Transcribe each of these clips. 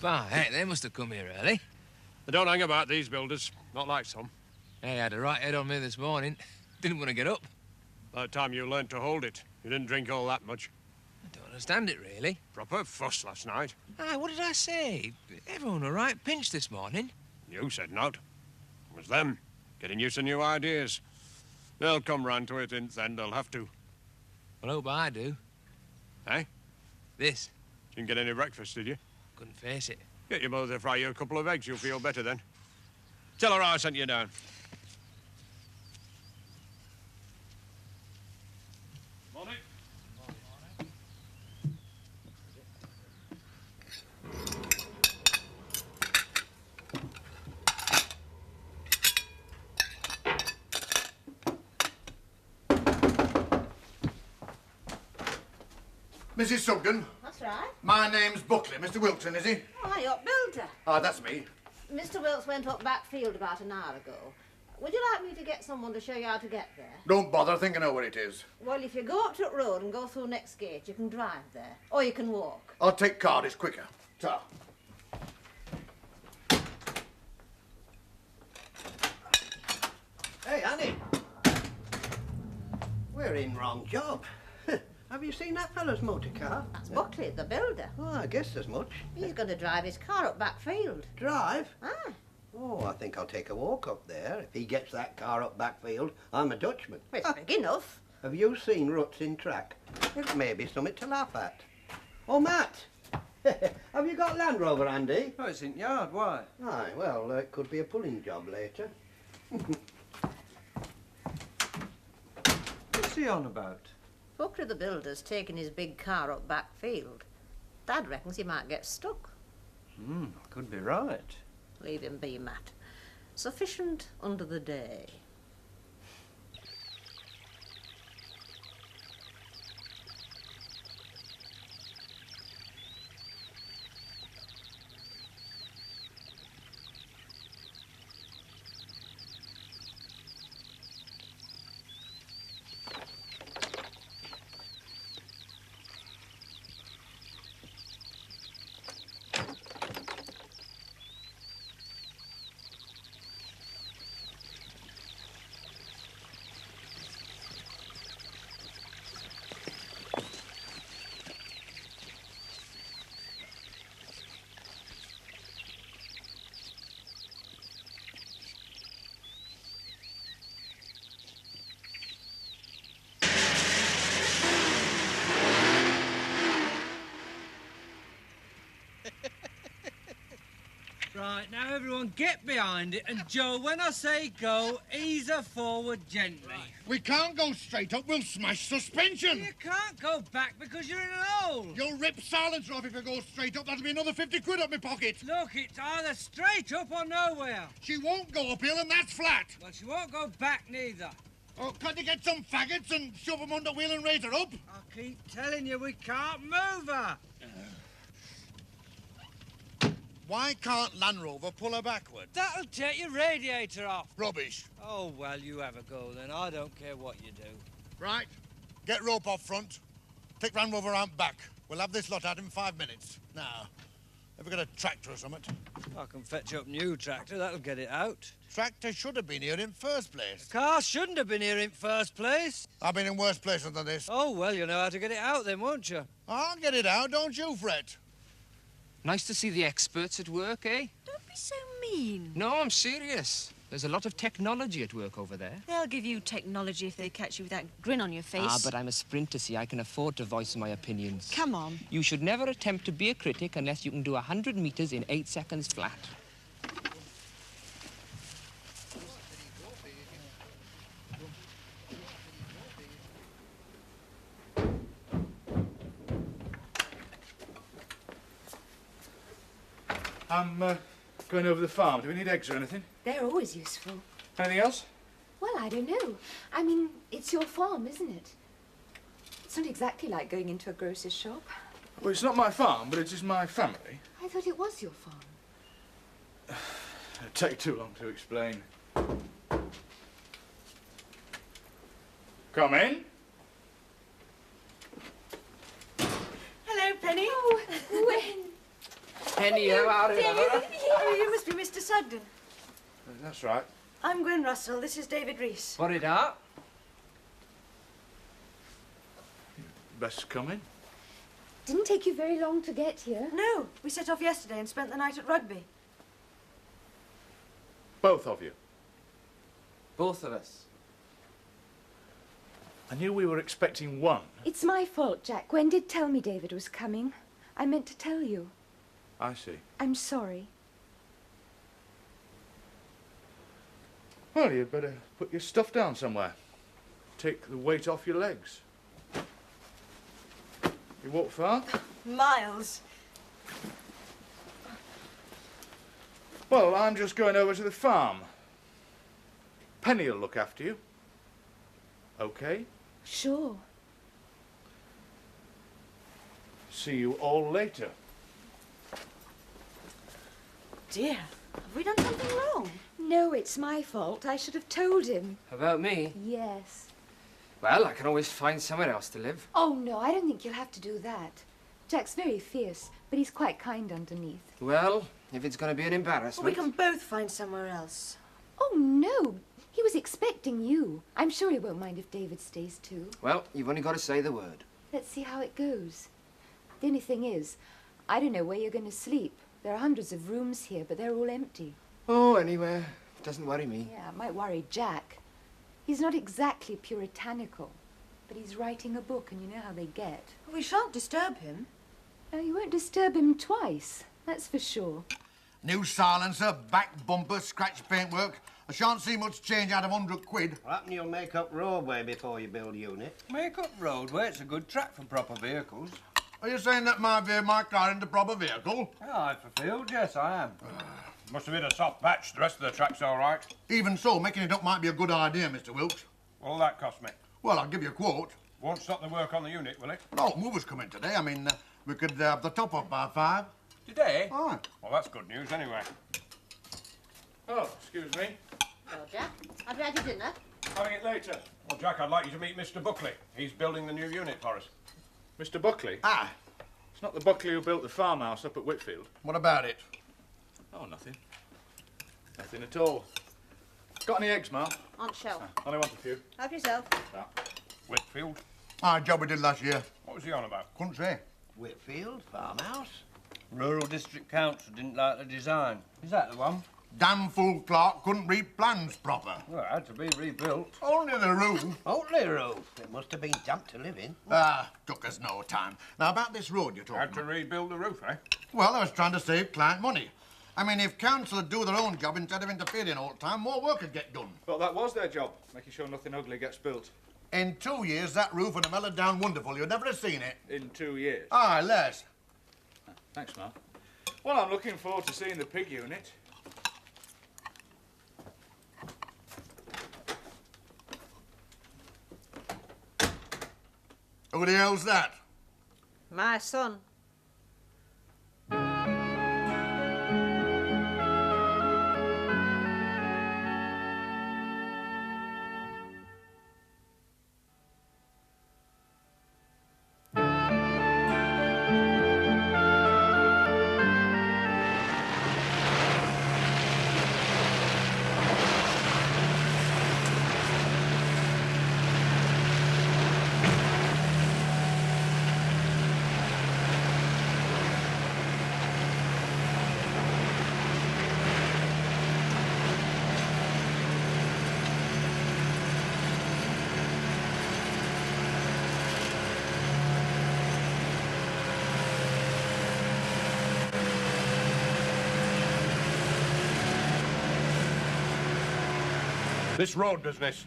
Bah, heck, they must have come here early. They don't hang about, these builders. Not like some. They had a right head on me this morning. Didn't want to get up. By the time you learned to hold it, you didn't drink all that much. I don't understand it, really. Proper fuss last night. Ah, what did I say? Everyone a right pinch this morning. You said not. It was them, getting used to new ideas. They'll come round to it in the end, they'll have to. Well, I hope I do. Eh? This. Didn't get any breakfast, did you? Couldn't face it. Get your mother to fry you a couple of eggs, you'll feel better then. Tell her I sent you down. Morning. Mrs. Sugden? That's right. My name's Buckley. Mr. Wilton, is he? Oh, hi, up builder. Ah, that's me. Mr. Wilkes went up backfield about an hour ago. Would you like me to get someone to show you how to get there? Don't bother, I think I know where it is. Well, if you go up to the road and go through next gate, you can drive there. Or you can walk. I'll take car, it's quicker. Ta. Hey, Annie. We're in wrong job. Have you seen that fella's motor car? That's Buckley, the builder. Oh, I guess as much. He's going to drive his car up backfield. Drive? Ah, Oh, I think I'll take a walk up there. If he gets that car up backfield, I'm a Dutchman. well, it's big enough. Have you seen ruts in track? It may be something to laugh at. Oh, Matt. Have you got Land Rover, Andy? Oh, it's in yard, why? Aye, well, it could be a pulling job later. What's he on about? Buckley, the builder's taking his big car up backfield. Dad reckons he might get stuck. Could be right. Leave him be, Matt. Sufficient under the day. Right, now everyone get behind it, and Joe, when I say go, ease her forward gently. We can't go straight up, we'll smash suspension. You can't go back because you're in an hole. You'll rip silencer off if you go straight up. That'll be another 50 quid up my pocket. Look, it's either straight up or nowhere. She won't go uphill and that's flat. Well, she won't go back neither. Oh, can't you get some faggots and shove them under wheel and raise her up? I keep telling you we can't move her. Why can't Land Rover pull her backward? That'll take your radiator off. Rubbish. Oh, well, you have a go then. I don't care what you do. Right. Get rope off front. Take Land Rover around back. We'll have this lot out in 5 minutes. Now, have we got a tractor or something? I can fetch up new tractor. That'll get it out. Tractor should have been here in first place. The car shouldn't have been here in first place. I've been in worse places than this. Oh, well, you'll know how to get it out then, won't you? I'll get it out, don't you fret. Nice to see the experts at work, eh? Don't be so mean. No, I'm serious. There's a lot of technology at work over there. They'll give you technology if they catch you with that grin on your face. Ah, but I'm a sprinter, see. I can afford to voice my opinions. Come on. You should never attempt to be a critic unless you can do 100 metres in 8 seconds flat. I'm going over the farm. Do we need eggs or anything? They're always useful. Anything else? Well, I don't know. I mean, it's your farm, isn't it? It's not exactly like going into a grocer's shop. Well, it's not my farm, but it is my family. I thought it was your farm. It'd take too long to explain. Come in. Hello, Penny. Oh, when? Penny, out of it. Oh, you must be Mr. Sugden. That's right. I'm Gwen Russell. This is David Rees. Put it up. Best come in. Didn't take you very long to get here. No, we set off yesterday and spent the night at rugby. Both of you. Both of us. I knew we were expecting one. It's my fault, Jack. Gwen did tell me David was coming. I meant to tell you. I see. I'm sorry. Well, you'd better put your stuff down somewhere. Take the weight off your legs. You walk far? Miles. Well, I'm just going over to the farm. Penny will look after you. Okay? Sure. See you all later. Dear, have we done something wrong? No, it's my fault. I should have told him. About me? Yes. Well, I can always find somewhere else to live. Oh, no, I don't think you'll have to do that. Jack's very fierce, but he's quite kind underneath. Well, if it's going to be an embarrassment... Well, we can both find somewhere else. Oh, no. He was expecting you. I'm sure he won't mind if David stays too. Well, you've only got to say the word. Let's see how it goes. The only thing is, I don't know where you're going to sleep. There are hundreds of rooms here, but they're all empty. Oh, anywhere. Doesn't worry me. Yeah, it might worry Jack. He's not exactly puritanical, but he's writing a book, and you know how they get. We shan't disturb him. No, you won't disturb him twice, that's for sure. New silencer, back bumper, scratch paintwork. I shan't see much change out of 100 quid. What happened you'll make up roadway before you build unit? Make up roadway, it's a good track for proper vehicles. Are you saying that my car into proper vehicle? Aye, for field, yes, I am. Must have been a soft patch. The rest of the track's all right. Even so, making it up might be a good idea, Mr. Wilkes. What'll that cost me? Well, I'll give you a quote. Won't stop the work on the unit, will it? No, movers come in today. I mean, we could have the top off by 5. Today? Aye. Well, that's good news anyway. Oh, excuse me. Hello, Jack. Have you had your dinner? Having it later. Well, Jack, I'd like you to meet Mr. Buckley. He's building the new unit for us. Mr. Buckley? Aye. It's not the Buckley who built the farmhouse up at Whitfield. What about it? Oh, nothing. Nothing at all. Got any eggs, Ma? On shelf. Only want a few. Help yourself. Whitfield? Aye, job we did last year. What was he on about? Couldn't say. Whitfield, farmhouse. Rural District Council didn't like the design. Is that the one? Damn fool Clark couldn't read plans proper. Well, it had to be rebuilt. Only the roof. Only roof. It must have been damp to live in. Took us no time. Now, about this road you're talking Had to about. rebuild the roof, eh? Well, I was trying to save client money. I mean, if council would do their own job instead of interfering all the time, more work would get done. Well, that was their job, making sure nothing ugly gets built. In 2 years, that roof would have melted down wonderful. You'd never have seen it. In 2 years. Aye, less. Thanks, Ma. Well, I'm looking forward to seeing the pig unit. Who the hell's that? My son. This road business,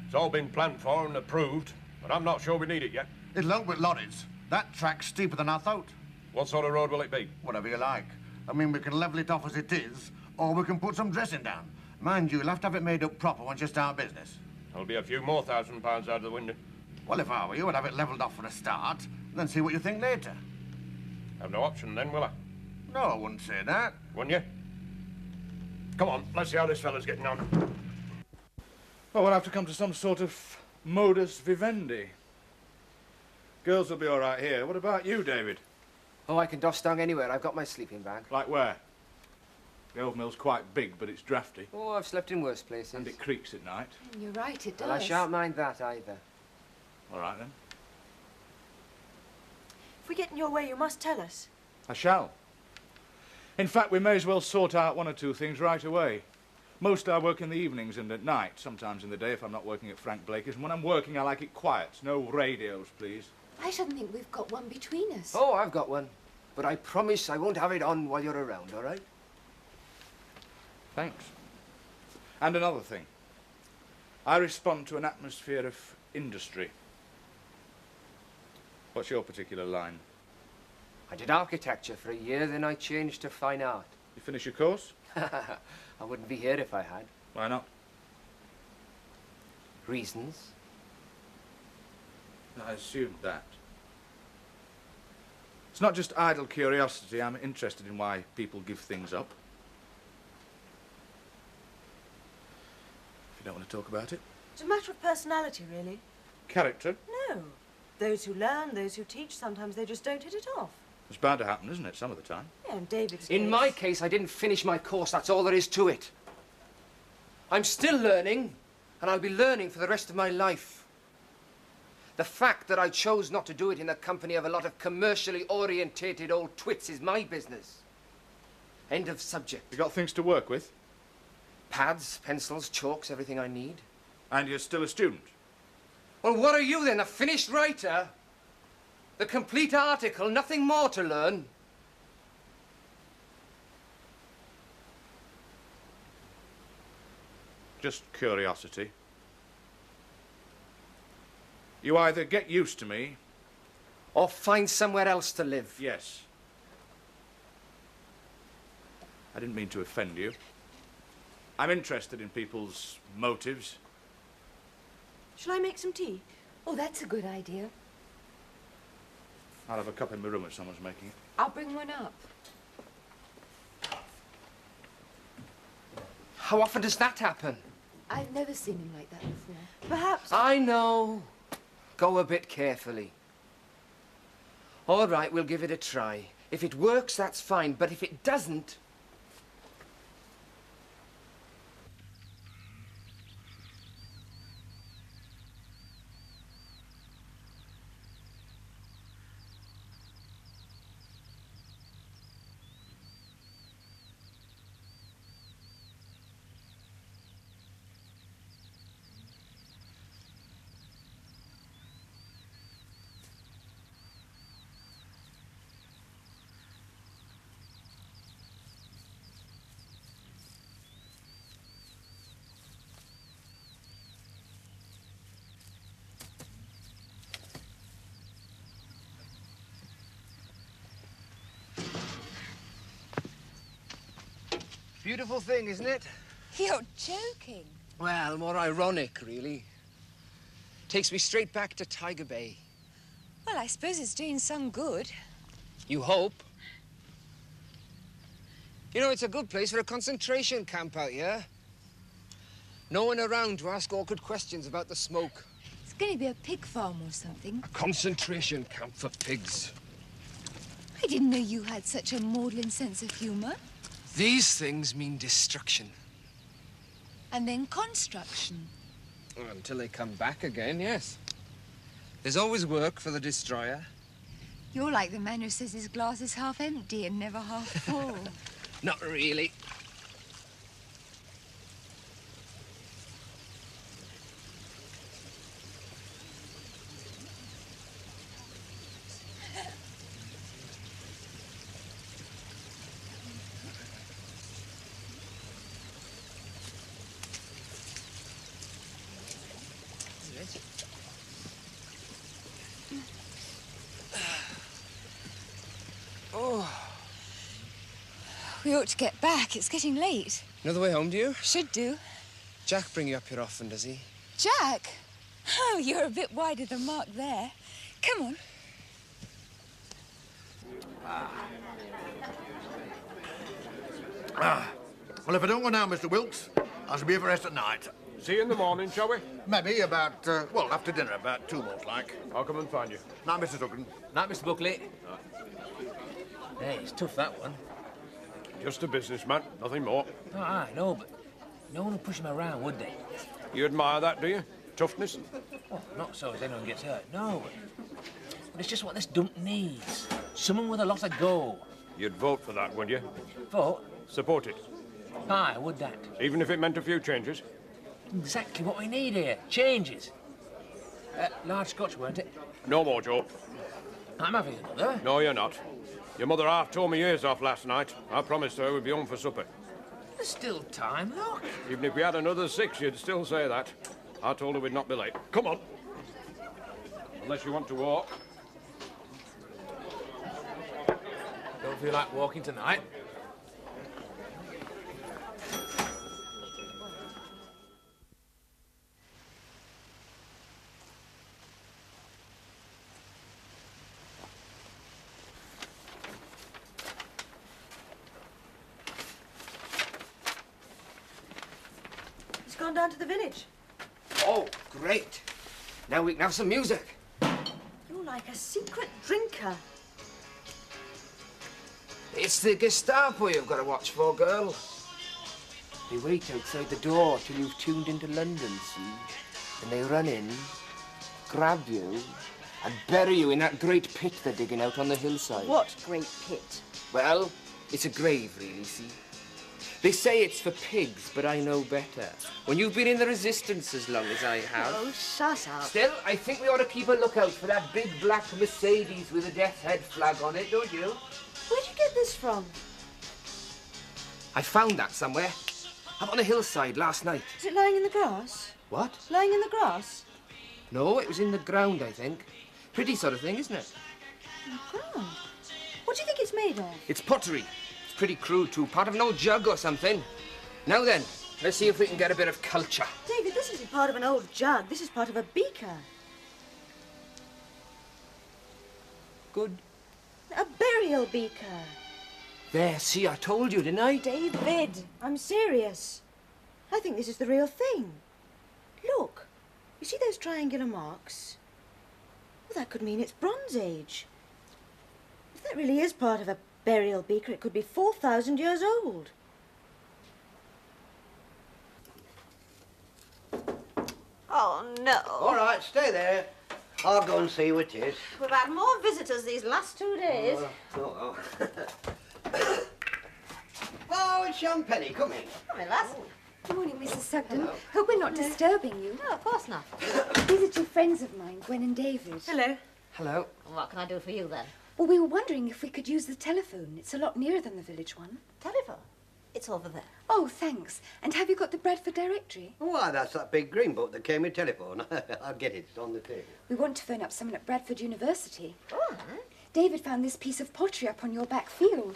it's all been planned for and approved, but I'm not sure we need it yet. It'll help with lorries. That track's steeper than I thought. What sort of road will it be? Whatever you like. I mean, we can level it off as it is, or we can put some dressing down. Mind you, you'll have to have it made up proper once you start business. There'll be a few more £1,000 out of the window. Well, if I were you, I'd have it levelled off for a start, then see what you think later. Have no option then, will I? No, I wouldn't say that. Wouldn't you? Come on, let's see how this fella's getting on. Well, we'll have to come to some sort of modus vivendi. Girls will be all right here. What about you, David? Oh, I can doss down anywhere. I've got my sleeping bag. Like where? The old mill's quite big, but it's drafty. Oh, I've slept in worse places. And it creaks at night. You're right, it does. Well, I shan't mind that either. All right, then. If we get in your way, you must tell us. I shall. In fact, we may as well sort out one or two things right away. Most I work in the evenings and at night, sometimes in the day if I'm not working at Frank Blaker's. And when I'm working, I like it quiet. No radios, please. I shouldn't think we've got one between us. Oh, I've got one. But I promise I won't have it on while you're around, all right? Thanks. And another thing. I respond to an atmosphere of industry. What's your particular line? I did architecture for a year, then I changed to fine art. You finish your course? I wouldn't be here if I had. Why not? Reasons? I assumed that. It's not just idle curiosity. I'm interested in why people give things up. If you don't want to talk about it. It's a matter of personality, really. Character? No. Those who learn, those who teach, sometimes they just don't hit it off. It's bound to happen, isn't it, some of the time? Yeah, in David's In case. my case, I didn't finish my course. That's all there is to it. I'm still learning, and I'll be learning for the rest of my life. The fact that I chose not to do it in the company of a lot of commercially orientated old twits is my business. End of subject. You got things to work with? Pads, pencils, chalks, everything I need. And you're still a student? Well, what are you then, a finished writer? The complete article, nothing more to learn. Just curiosity. You either get used to me... Or find somewhere else to live. Yes. I didn't mean to offend you. I'm interested in people's motives. Shall I make some tea? Oh, that's a good idea. I'll have a cup in my room if someone's making it. I'll bring one up. How often does that happen? I've never seen him like that before. Perhaps. I know. Go a bit carefully. All right, we'll give it a try. If it works, that's fine. But if it doesn't... Beautiful thing, isn't it? You're joking. Well, more ironic, really. Takes me straight back to Tiger Bay. Well, I suppose it's doing some good. You hope. You know, it's a good place for a concentration camp out here. No one around to ask awkward questions about the smoke. It's going to be a pig farm or something. A concentration camp for pigs. I didn't know you had such a maudlin sense of humour. These things mean destruction. And then construction. Well, until they come back again, yes. There's always work for the destroyer. You're like the man who says his glass is half empty and never half full. Not really. We ought to get back. It's getting late. Another way home, do you? Should do. Jack bring you up here often, does he? Jack? Oh, you're a bit wide of the mark there. Come on. Well, if I don't go now, Mr. Wilkes, I shall be here for rest at night. See you in the morning, shall we? Maybe about, well, after dinner, about 2 most like. I'll come and find you. Night, Mr. Tugden. Night, Mr. Buckley. Hey, it's tough, that one. Just a businessman, nothing more. Oh, I know, but no one would push him around, would they? You admire that, do you? Toughness? Oh, not so as anyone gets hurt, no. But it's just what this dump needs. Someone with a lot of go. You'd vote for that, would you? Vote? Support it. Aye, would that. Even if it meant a few changes? Exactly what we need here. Changes. Large Scotch, weren't it? No more, Joe. I'm having another. No, you're not. Your mother half tore my ears off last night. I promised her we'd be home for supper. There's still time, look. Even if we had another 6, you'd still say that. I told her we'd not be late. Come on. Unless you want to walk. Don't feel like walking tonight. He's gone down to the village. Oh, great. Now we can have some music. You're like a secret drinker. It's the Gestapo you've got to watch for, girl. They wait outside the door till you've tuned into London, see? And they run in, grab you, and bury you in that great pit they're digging out on the hillside. What great pit? Well, it's a grave, really, see? They say it's for pigs, but I know better. When you've been in the resistance as long as I have. Oh, shut up. Still, I think we ought to keep a lookout for that big black Mercedes with a death's head flag on it, don't you? Where'd you get this from? I found that somewhere. Up on a hillside last night. Is it lying in the grass? What? Lying in the grass? No, it was in the ground, I think. Pretty sort of thing, isn't it? In the ground? What do you think it's made of? It's pottery. It's pretty crude, too. Part of an old jug or something. Now then, let's see if we can get a bit of culture. David, this isn't part of an old jug. This is part of a beaker. Good. A burial beaker. There, see, I told you, didn't I? David, I'm serious. I think this is the real thing. Look, you see those triangular marks? Well, that could mean it's Bronze Age. If that really is part of a burial beaker, it could be 4,000 years old. Oh, no. All right, stay there. I'll go and see what it is. We've had more visitors these last 2 days. Oh. Oh, it's young Penny. Come in. Come in, lass. Good morning, Mrs. Sugden. Hope we're not disturbing you. No, of course not. These are 2 friends of mine, Gwen and David. Hello. Hello. And what can I do for you, then? Well, we were wondering if we could use the telephone. It's a lot nearer than the village one. Telephone? It's over there. Oh, thanks. And have you got the Bradford directory? Why, that's that big green book that came with telephone. I'll get it. It's on the table. We want to phone up someone at Bradford University. Oh, David found this piece of pottery up on your back field.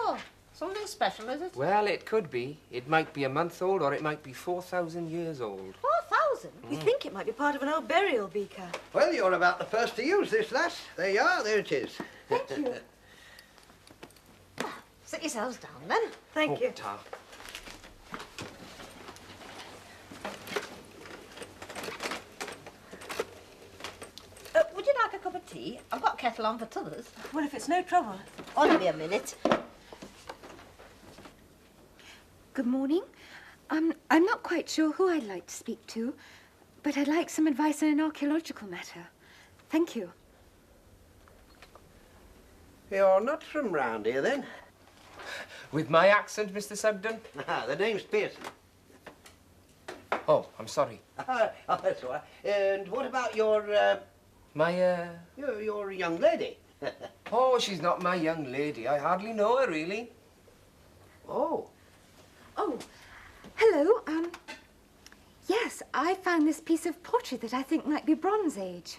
oh, something special, is it? Well, it could be. It might be a month old, or it might be 4,000 years old. 4,000? We think it might be part of an old burial beaker. Well, you're about the first to use this, lass. There you are. There it is. Thank you. Sit yourselves down, then. Thank you. Ta. Would you like a cup of tea? I've got a kettle on for t'others. Well, if it's no trouble. Only a minute. Good morning. I'm not quite sure who I'd like to speak to, but I'd like some advice on an archaeological matter. Thank you. You're not from round here, then? With my accent, Mr. Sugden? The name's Pearson. Oh, I'm sorry. Oh, that's all right. And what about your, My, your young lady? Oh, she's not my young lady. I hardly know her, really. Oh. Oh, hello. Yes, I found this piece of pottery that I think might be Bronze Age.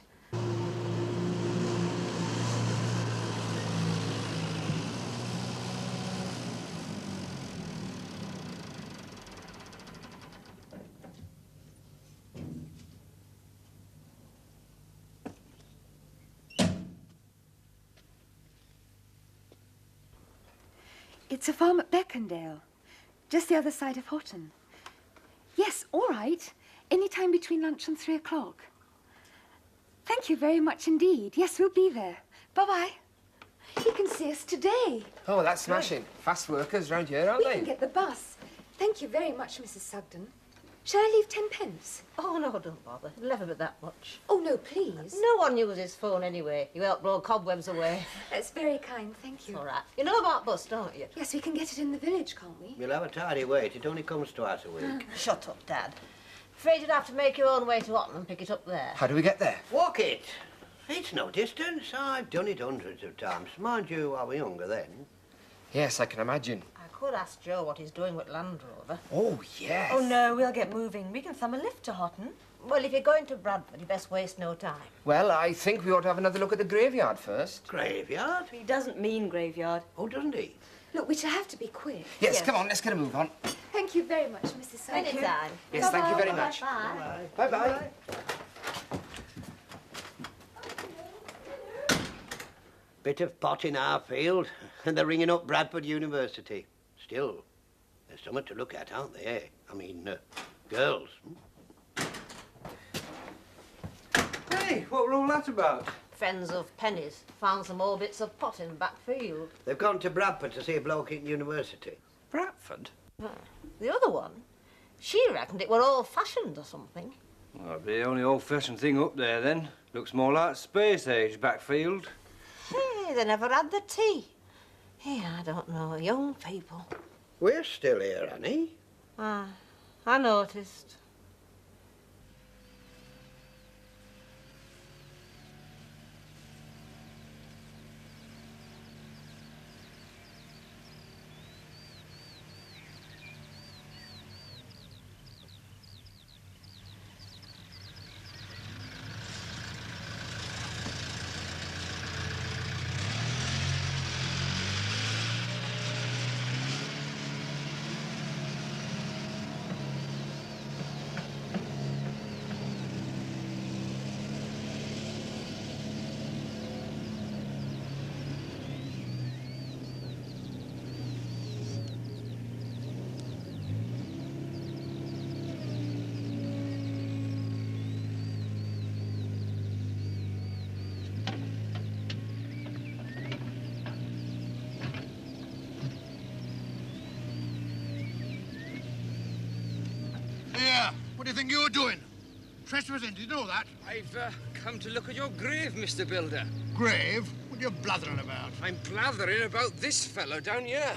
It's a farm at Beckendale, just the other side of Houghton. Yes, all right. Any time between lunch and 3 o'clock. Thank you very much indeed. Yes, we'll be there. Bye-bye. He can see us today. Oh, that's smashing. Fast workers round here, aren't We they? can get the bus. Thank you very much, Mrs. Sugden. Shall I leave 10 pence? Oh, no, don't bother. It'll never be that much. Oh, no, please. No one uses his phone anyway. You help blow cobwebs away. That's very kind, thank you. All right. You know about bus, don't you? Yes, we can get it in the village, can't we? We'll have a tidy wait. It only comes twice a week. Shut up, Dad. Afraid you'd have to make your own way to Otton and pick it up there. How do we get there? Walk it. It's no distance. I've done it hundreds of times. Mind you, I was younger then. Yes, I can imagine. I could ask Joe what he's doing with Land Rover. Oh, yes. Oh, no, we'll get moving. We can thumb a lift to Houghton. Well, if you're going to Bradford, you best waste no time. Well, I think we ought to have another look at the graveyard first. Graveyard? He doesn't mean graveyard. Oh, doesn't he? Look, we shall have to be quick. Yes, come on, let's get a move on. Thank you very much, Mrs. Sugden. Anytime. Yes, thank you very much. Bye. Bye-bye. Bit of pot in our field, and they're ringing up Bradford University. Still, there's something to look at, aren't they, eh? I mean, girls. Hey, what were all that about? Friends of Penny's found some old bits of pot in the back field. They've gone to Bradford to see a bloke in university. Bradford? The other one, she reckoned it were old-fashioned or something. Well, the only old-fashioned thing up there, then. Looks more like space age backfield. Hey, they never had the tea. Hey, I don't know, young people. We're still here, Annie. Ah, I noticed. Yeah, what do you think you're doing? Trespassing, did you know that? I've come to look at your grave, Mr. Builder. Grave? What are you blathering about? I'm blathering about this fellow down here.